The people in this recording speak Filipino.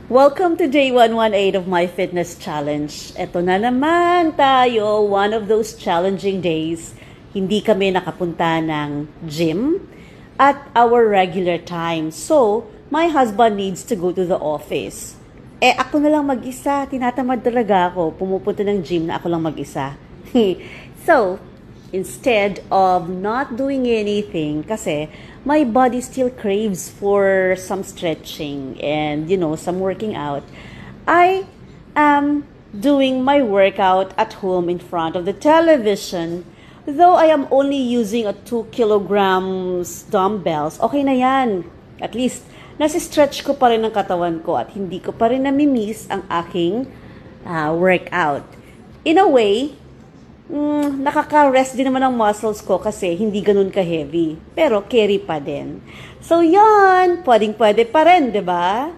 Welcome to day 118 of my fitness challenge. Ito na naman tayo, one of those challenging days. Hindi kami nakapunta ng gym at our regular time. So, my husband needs to go to the office. Ako na lang mag-isa. Tinatamad talaga ako. Pumupunta ng gym na ako lang mag-isa. So, instead of not doing anything, kasi my body still craves for some stretching and, some working out, I am doing my workout at home in front of the television. Though I am only using a 2 kilograms dumbbells, okay na yan. At least, nasi-stretch ko pa rin ang katawan ko at hindi ko pa rin namimiss ang aking workout. In a way, nakaka-rest din naman ang muscles ko kasi hindi ganun ka-heavy. Pero carry pa din. So, yan. Pwedeng-pwede pa rin, di ba?